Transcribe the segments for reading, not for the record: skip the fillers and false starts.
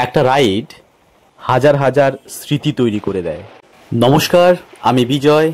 একটা রাইড হাজার হাজার স্মৃতি তৈরি করে দেয়। নমস্কার, আমি বিজয়।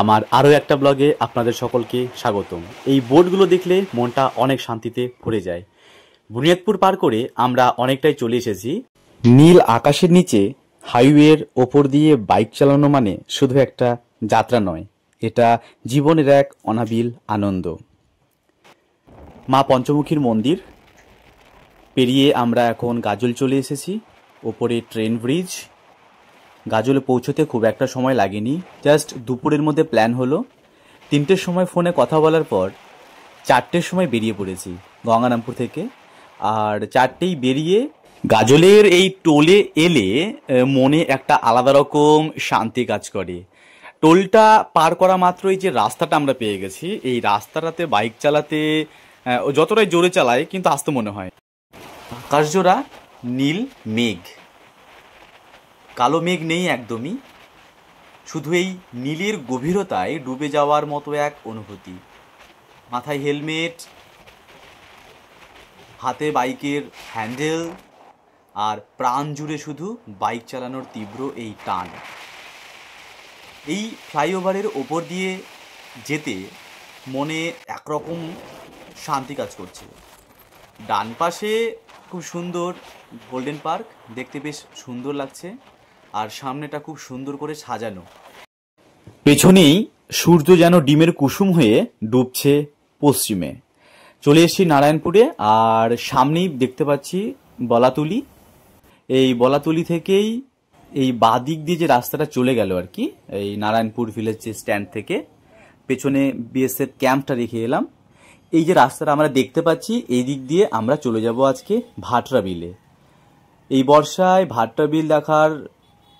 আমার আরও একটা ব্লগে আপনাদের সকলকে স্বাগতম। এই বোর্ডগুলো দেখলে মনটা অনেক শান্তিতে ভরে যায়। বুনিয়াদপুর পার করে আমরা অনেকটাই চলে এসেছি। নীল আকাশের নিচে হাইওয়ের ওপর দিয়ে বাইক চালানো মানে শুধু একটা যাত্রা নয়, এটা জীবনের এক অনাবিল আনন্দ। মা পঞ্চমুখীর মন্দির পেরিয়ে আমরা এখন গাজল চলে এসেছি। ওপরে ট্রেন ব্রিজ। গাজলে পৌঁছতে খুব একটা সময় লাগেনি, জাস্ট দুপুরের মধ্যে প্ল্যান হলো। 3টের সময় ফোনে কথা বলার পর 4টের সময় বেরিয়ে পড়েছি গঙ্গারামপুর থেকে। আর 4টেই বেরিয়ে গাজলের এই টোলে এলে মনে একটা আলাদা রকম শান্তি কাজ করে। টোলটা পার করা মাত্রই যে রাস্তাটা আমরা পেয়ে গেছি, এই রাস্তাটাতে বাইক চালাতে যতটাই জোরে চালায় কিন্তু আস্তে মনে হয়। আকাশজোড়া নীল মেঘ, কালো মেঘ নেই একদমই, শুধু এই নীলের গভীরতায় ডুবে যাওয়ার মতো এক অনুভূতি। মাথায় হেলমেট, হাতে বাইকের হ্যান্ডেল, আর প্রাণ জুড়ে শুধু বাইক চালানোর তীব্র এই টান। এই ফ্লাইওভারের ওপর দিয়ে যেতে মনে একরকম শান্তি কাজ করছে। ডান পাশে খুব সুন্দর গোল্ডেন পার্ক, দেখতে বেশ সুন্দর লাগছে। আর সামনেটা খুব সুন্দর করে সাজানো। পেছনেই সূর্য যেন ডিমের কুসুম হয়ে ডুবছে পশ্চিমে। চলে এসেছি নারায়ণপুরে, আর সামনেই দেখতে পাচ্ছি বলাতুলি। এই বলাতুলি থেকেই এই বাদিক দিয়ে যে রাস্তাটা চলে গেল আর কি, এই নারায়ণপুর ভিলেজ স্ট্যান্ড থেকে পেছনে বিএসএফ ক্যাম্পটা রেখে এলাম। এই যে রাস্তাটা আমরা দেখতে পাচ্ছি, এই দিক দিয়ে আমরা চলে যাব আজকে ভাটরা বিলে। এই বর্ষায় ভাটরা বিল দেখার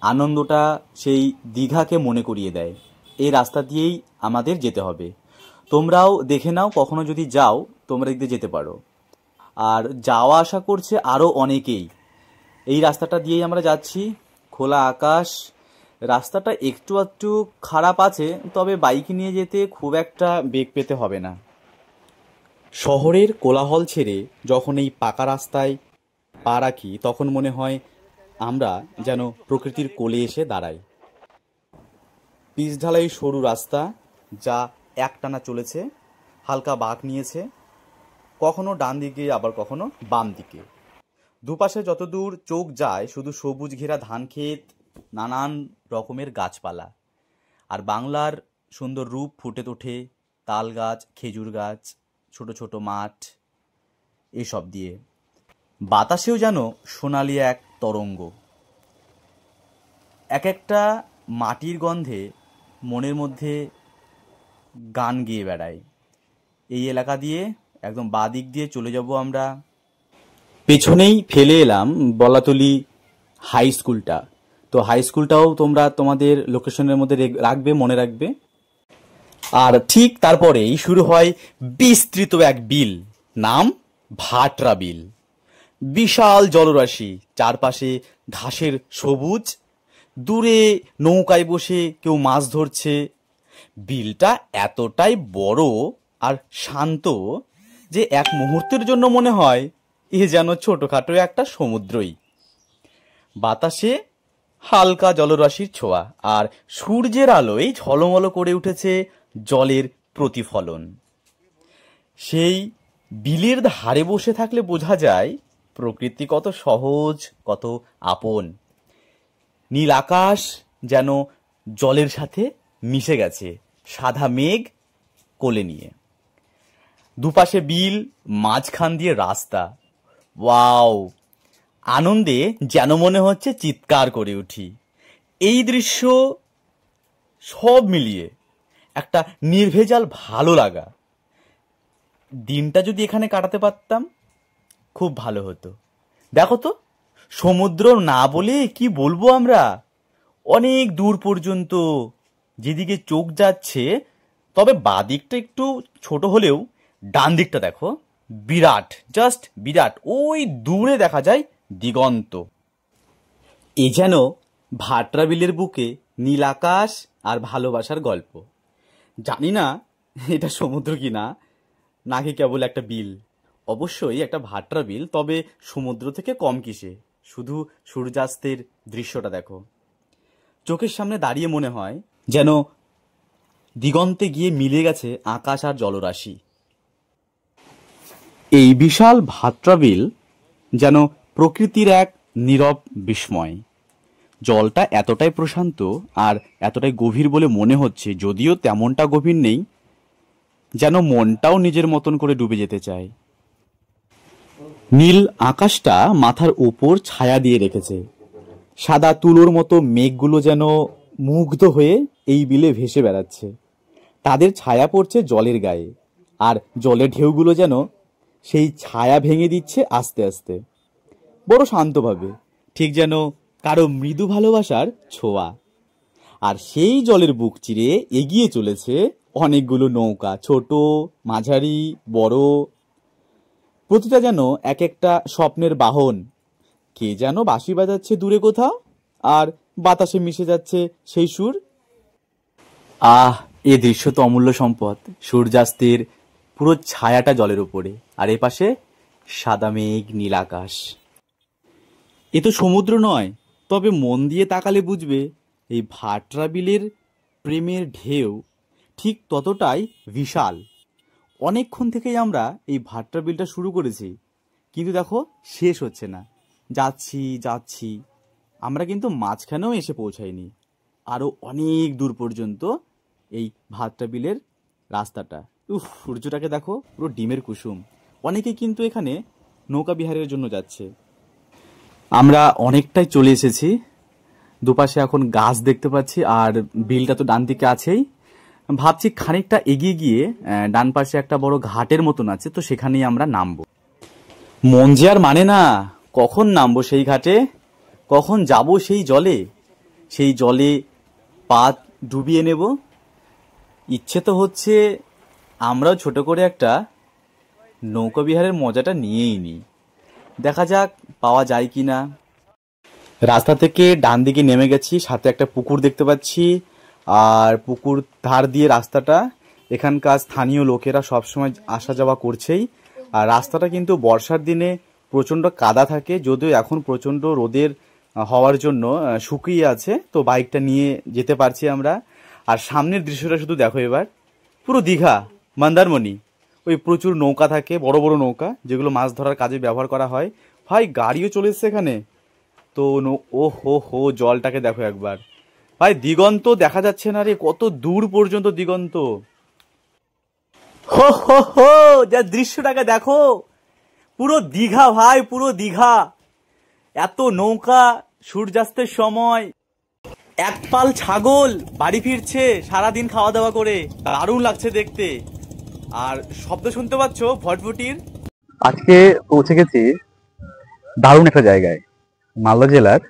আনন্দটা সেই দীঘাকে মনে করিয়ে দেয়। এই রাস্তা দিয়েই আমাদের যেতে হবে। তোমরাও দেখে নাও, কখনো যদি যাও তোমরা দিক দিয়ে যেতে পারো। আর যাওয়া আসা করছে আরও অনেকেই। এই রাস্তাটা দিয়েই আমরা যাচ্ছি। খোলা আকাশ, রাস্তাটা একটু একটু খারাপ আছে, তবে বাইক নিয়ে যেতে খুব একটা বেগ পেতে হবে না। শহরের কোলাহল ছেড়ে যখন এই পাকা রাস্তায় পা রাখি, তখন মনে হয় আমরা যেন প্রকৃতির কোলে এসে দাঁড়াই। পিচ ঢালাই সরু রাস্তা, যা একটানা চলেছে, হালকা বাঁক নিয়েছে, কখনো ডান দিকে আবার কখনো বাম দিকে। দুপাশে যতদূর চোখ যায় শুধু সবুজ ঘেরা ধান ক্ষেত, নানান রকমের গাছপালা, আর বাংলার সুন্দর রূপ ফুটে ওঠে তাল গাছ, খেজুর গাছ, ছোট ছোট মাঠ, এসব দিয়ে। বাতাসেও যেন সোনালি এক তরঙ্গ। এক একটা মাটির গন্ধে মনের মধ্যে গান গেয়ে বেড়ায়। এই এলাকা দিয়ে একদম বাদিক দিয়ে চলে যাব আমরা। পেছনেই ফেলে এলাম বলাতলি হাই স্কুলটা। তো হাই স্কুলটাও তোমরা তোমাদের লোকেশনের মধ্যে রাখবে, মনে রাখবে। আর ঠিক তারপরেই শুরু হয় বিস্তৃত এক বিল, নাম ভাটরা বিল। বিশাল জলরাশি, চারপাশে ঘাসের সবুজ, দূরে নৌকায় বসে কেউ মাছ ধরছে। বিলটা এতটাই বড় আর শান্ত যে এক মুহূর্তের জন্য মনে হয় এ যেন ছোটখাটো একটা সমুদ্রই। বাতাসে হালকা জলরাশির ছোঁয়া, আর সূর্যের আলোয় ঝলমল করে উঠেছে জলের প্রতিফলন। সেই বিলের ধারে বসে থাকলে বোঝা যায় প্রকৃতি কত সহজ, কত আপন। নীল আকাশ যেন জলের সাথে মিশে গেছে, সাদা মেঘ কোলে নিয়ে। দুপাশে বিল, মাঝখান দিয়ে রাস্তা। ওয়াও! আনন্দে যেন মনে হচ্ছে চিৎকার করে উঠি। এই দৃশ্য সব মিলিয়ে একটা নির্ভেজাল ভালো লাগা। দিনটা যদি এখানে কাটাতে পারতাম খুব ভালো হতো। দেখো তো, সমুদ্র না বলে কি বলবো আমরা, অনেক দূর পর্যন্ত যেদিকে চোখ যাচ্ছে। তবে বাদিকটা একটু ছোট হলেও ডান দিকটা দেখো, বিরাট, জাস্ট বিরাট। ওই দূরে দেখা যায় দিগন্ত। এ যেন ভাটরা বিলের বুকে নীল আকাশ আর ভালোবাসার গল্প। জানি না এটা সমুদ্র কিনা, নাকি কেবল একটা বিল। অবশ্যই একটা ভাটরা বিল, তবে সমুদ্র থেকে কম কিসে। শুধু সূর্যাস্তের দৃশ্যটা দেখো। চোখের সামনে দাঁড়িয়ে মনে হয় যেন দিগন্তে গিয়ে মিলে গেছে আকাশ আর জলরাশি। এই বিশাল ভাট্রা বিল যেন প্রকৃতির এক নীরব বিস্ময়। জলটা এতটাই প্রশান্ত আর এতটাই গভীর বলে মনে হচ্ছে, যদিও তেমনটা গভীর নেই, যেন মনটাও নিজের মতন করে ডুবে যেতে চায়। নীল আকাশটা মাথার ওপর ছায়া দিয়ে রেখেছে। সাদা তুলোর মতো মেঘগুলো যেন মুগ্ধ হয়ে এই বিলে ভেসে বেড়াচ্ছে। তাদের ছায়া পড়ছে জলের গায়ে, আর জলের ঢেউগুলো যেন সেই ছায়া ভেঙে দিচ্ছে আস্তে আস্তে, বড় শান্তভাবে, ঠিক যেন কারো মৃদু ভালোবাসার ছোঁয়া। আর সেই জলের বুক চিরে এগিয়ে চলেছে অনেকগুলো নৌকা, ছোট, মাঝারি, বড়, প্রতিটা যেন এক একটা স্বপ্নের বাহন। কে যেন বাঁশি বাজাচ্ছে দূরে কোথাও, আর বাতাসে মিশে যাচ্ছে সেই সুর। আহ, এ দৃশ্য তো অমূল্য সম্পদ। সূর্যাস্তের পুরো ছায়াটা জলের উপরে, আর এ পাশে সাদা মেঘ, নীল আকাশ। এ তো সমুদ্র নয়, তবে মন দিয়ে তাকালে বুঝবে এই ভাট্রা বিলের প্রেমের ঢেউ ঠিক ততটাই বিশাল। অনেকক্ষণ থেকেই আমরা এই ভাট্রা বিলটা শুরু করেছি, কিন্তু দেখো শেষ হচ্ছে না। যাচ্ছি যাচ্ছি, আমরা কিন্তু মাঝখানেও এসে পৌঁছাইনি। আরও অনেক দূর পর্যন্ত এই ভাট্রা বিলের রাস্তাটা। সূর্যটাকে দেখো, পুরো ডিমের কুসুম। অনেকে কিন্তু এখানে নৌকা বিহারের জন্য যাচ্ছে। আমরা অনেকটাই চলে এসেছি। দুপাশে এখন গাছ দেখতে পাচ্ছি, আর বিলটা তো ডান দিকে আছেই। ভাবছি খানিকটা এগিয়ে গিয়ে ডান পাশে একটা বড় ঘাটের মতন আছে, তো সেখানেই আমরা নামবো। মন যে আর মানে না, কখন নামবো সেই ঘাটে, কখন যাব সেই জলে, সেই জলে পা ডুবিয়ে নেব। ইচ্ছে তো হচ্ছে আমরাও ছোট করে একটা নৌকা বিহারের মজাটা নিয়েই নিই। দেখা যাক পাওয়া যায় কি না। রাস্তা থেকে ডান দিকে নেমে গেছি, সাথে একটা পুকুর দেখতে পাচ্ছি, আর পুকুর ধার দিয়ে রাস্তাটা। এখানকার স্থানীয় লোকেরা সবসময় আসা যাওয়া করছেই। আর রাস্তাটা কিন্তু বর্ষার দিনে প্রচণ্ড কাদা থাকে, যদিও এখন প্রচণ্ড রোদের হওয়ার জন্য শুকিয়ে আছে, তো বাইকটা নিয়ে যেতে পারছি আমরা। আর সামনের দৃশ্যটা শুধু দেখো এবার, পুরো দীঘা, মন্দারমণি। ওই প্রচুর নৌকা থাকে, বড় বড় নৌকা, যেগুলো মাছ ধরার কাজে ব্যবহার করা হয়। ভাই গাড়িও চলে এসছে এখানে। তো ও হো হো, জলটাকে দেখো একবার ভাই, দিগন্ত দেখা যাচ্ছে না রে, কত দূর পর্যন্ত দিগন্ত। হো হো হো, যা দৃশ্যটাকে দেখো, পুরো দীঘা ভাই, পুরো দীঘা। এত নৌকা, সূর্যাস্তের সময়, এক পাল ছাগল বাড়ি ফিরছে সারাদিন খাওয়া দাওয়া করে, দারুণ লাগছে দেখতে। আর শব্দ শুনতে পাচ্ছ ভটভটির। আজকে পৌঁছে গেছি দারুণ একটা জায়গায়, মালদা জেলার।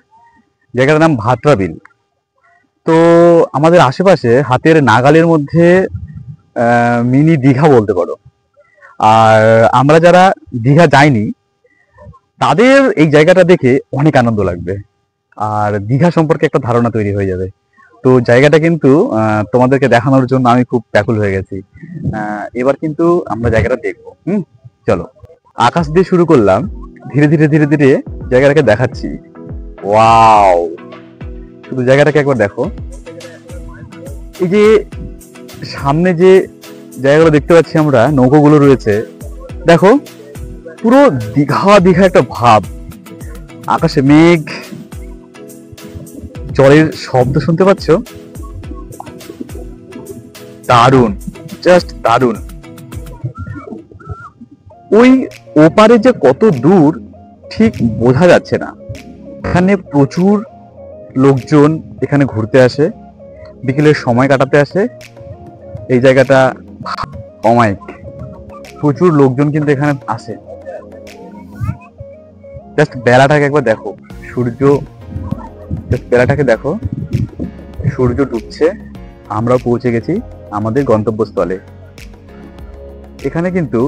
জায়গাটার নাম ভাট্রা বিল। তো আমাদের আশেপাশে হাতের নাগালের মধ্যে মিনি দীঘা বলতে পারো। আর আমরা যারা দীঘা যাইনি, তাদের এই জায়গাটা দেখে অনেক আনন্দ লাগবে, আর দীঘা সম্পর্কে একটা ধারণা তৈরি হয়ে যাবে। তো জায়গাটা কিন্তু তোমাদেরকে দেখানোর জন্য আমি খুব ব্যাকুল হয়ে গেছি। এবার কিন্তু আমরা জায়গাটা দেখবো। চলো। আকাশ দিয়ে শুরু করলাম, ধীরে ধীরে ধীরে ধীরে জায়গাটাকে দেখাচ্ছি। ওয়াও, শুধু জায়গাটাকে একবার দেখো। এই যে সামনে যে জায়গাগুলো দেখতে পাচ্ছি আমরা, নৌকোগুলো রয়েছে, দেখো পুরো দীঘা দীঘা একটা ভাব। আকাশে মেঘ, জলের শব্দ শুনতে পাচ্ছ, দারুণ, জাস্ট দারুণ। ওই ওপারে যে কত দূর ঠিক বোঝা যাচ্ছে না। এখানে প্রচুর লোকজন এখানে ঘুরতে আসে, বিকেলের সময় কাটাতে আসে। এই জায়গাটা অমায়িক, প্রচুর লোকজন কিন্তু এখানে আসে। জাস্ট বেলাটাকে একবার দেখো, সূর্য, জাস্ট বেলাটাকে দেখো, সূর্য ডুবছে। আমরাও পৌঁছে গেছি আমাদের গন্তব্যস্থলে। এখানে কিন্তু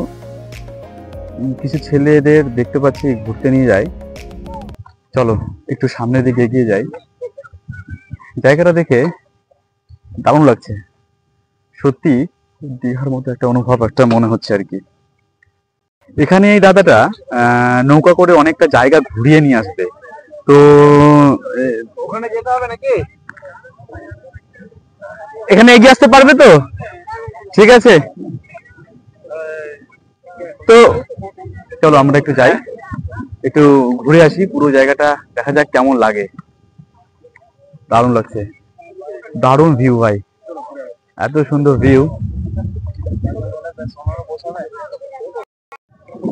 কিছু ছেলেদের দেখতে পাচ্ছি ঘুরতে নিয়ে যায়। চলো একটু সামনের দিকে এগিয়ে যাই। জায়গাটা দেখে দারুণ লাগছে, সত্যি দীঘার মতো একটা অনুভব একটা মনে হচ্ছে আর কি। এখানে এই দাদাটা নৌকা করে অনেকটা জায়গা ঘুরিয়ে নিয়ে আসবে। তো ওখানে যেতে হবে নাকি? এখানে এগিয়ে আসতে পারবে তো? ঠিক আছে, তো চলো আমরা একটু যাই, একটু ঘুরে আসি, পুরো জায়গাটা দেখা যাক কেমন লাগে। দারুণ লাগছে, দারুণ ভিউ ভাই, এত সুন্দর ভিউ।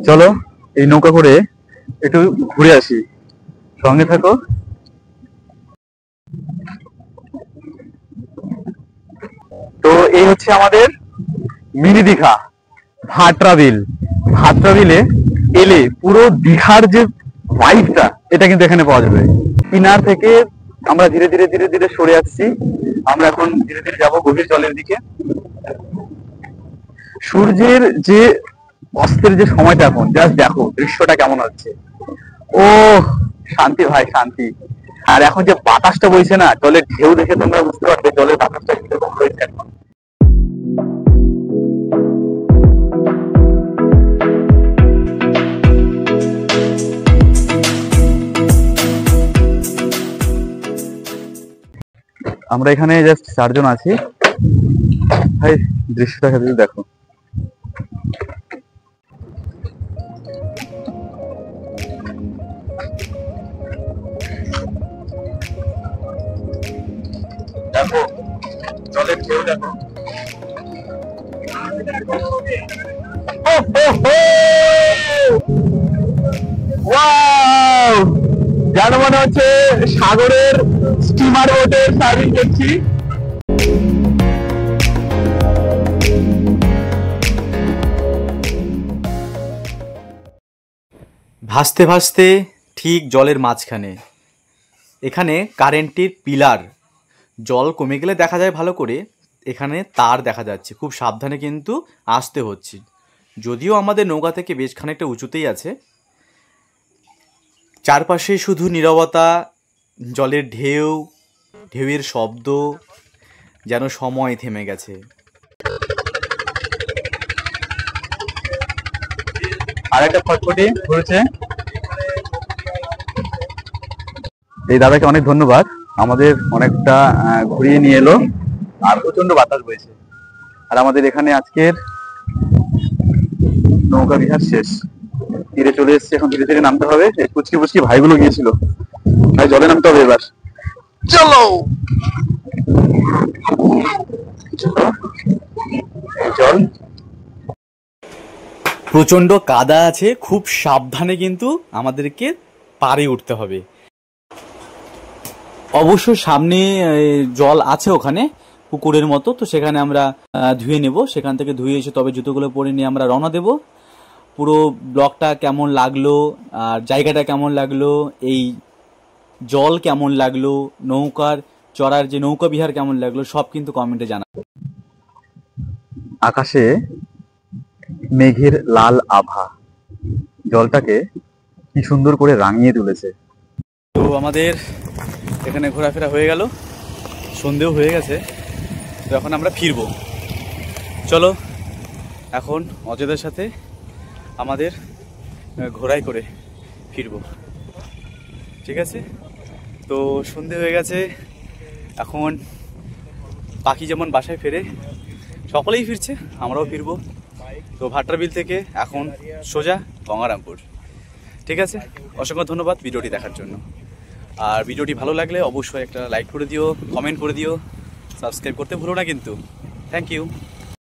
চলো এই নৌকা করে একটু ঘুরে আসি, সঙ্গে থাকো। তো এই হচ্ছে আমাদের মিনি দীঘা, ভাটরা বিল। ভাটরা বিলে এলে পুরো দীঘার যে ভাইবটা, এটা কিন্তু এখানে পাওয়া যাবে। কিনার থেকে আমরা ধীরে ধীরে ধীরে ধীরে সরে আসছি, আমরা এখন ধীরে ধীরে যাবো গভীর জলের দিকে। সূর্যের যে অস্তের যে সময়টা, এখন জাস্ট দেখো দৃশ্যটা কেমন হচ্ছে। ও শান্তি ভাই, শান্তি। আর এখন যে বাতাসটা বইছে না, জলের ঢেউ দেখে তোমরা বুঝতে পারবে জলের বাতাসটা কিরকম রয়েছে এখন। আমরা এখানে জাস্ট 4 জন আছি ভাই, দৃশ্যটা খালি দেখো। দেখো জলের ঢেউ দেখো। ওয়াও, যেন মনে হচ্ছে সাগরের স্টিমার বোটের সার্ভিস দেখছি। ভাসতে ভাসতে ঠিক জলের মাঝখানে, এখানে কারেন্টের পিলার, জল কমে গেলে দেখা যায় ভালো করে, এখানে তার দেখা যাচ্ছে, খুব সাবধানে কিন্তু আসতে হচ্ছে। যদিও আমাদের নৌকা থেকে বেশ খানিকটা উঁচুতেই আছে, চারপাশে শুধু নীরবতা, জলের ঢেউ, ঢেউয়ের শব্দ, যেন সময় থেমে গেছে। আর একটা ফটফটি ঘুরেছে। এই দাদাকে অনেক ধন্যবাদ, আমাদের অনেকটা ঘুরিয়ে নিয়ে এলো, আর প্রচন্ড বাতাস বইছে। আর আমাদের এখানে আজকের নৌকা বিহার শেষ, তীরে চলে এসেছে, এখন ধীরে ধীরে নামতে হবে। এই পুচকি পুচকি ভাইগুলো গিয়েছিল, ভাই জলে নামতে হবে এবার, চলো। জল প্রচণ্ড কাদা আছে, খুব সাবধানে কিন্তু আমাদেরকে পাড়ে উঠতে হবে। অবশ্য সামনে জল আছে ওখানে পুকুরের মতো, তো সেখানে আমরা ধুয়ে নেব, সেখান থেকে ধুয়ে এসে তবে জুতোগুলো পরে নিয়ে আমরা রওনা দেব। পুরো ব্লগটা কেমন লাগলো, আর জায়গাটা কেমন লাগলো, এই জল কেমন লাগলো, নৌকার চড়ার যে নৌকা বিহার কেমন লাগলো, সব কিন্তু কমেন্টে জানাবো। আকাশে মেঘের লাল আভা জলটাকে কি সুন্দর করে রাঙিয়ে তুলেছে। তো আমাদের এখানে ঘোরাফেরা হয়ে গেল, সন্ধেও হয়ে গেছে, তো এখন আমরা ফিরবো। চলো এখন অজয়দের সাথে আমাদের ঘোড়ায় করে ফিরবো, ঠিক আছে? তো সন্ধে হয়ে গেছে, এখন পাখি যেমন বাসায় ফেরে, সকলেই ফিরছে, আমরাও ফিরবো। তো ভাটরা বিল থেকে এখন সোজা গঙ্গারামপুর, ঠিক আছে? অসংখ্য ধন্যবাদ ভিডিওটি দেখার জন্য। আর ভিডিওটি ভালো লাগলে অবশ্যই একটা লাইক করে দিও, কমেন্ট করে দিও, সাবস্ক্রাইব করতে ভুলো না কিন্তু। Thank you.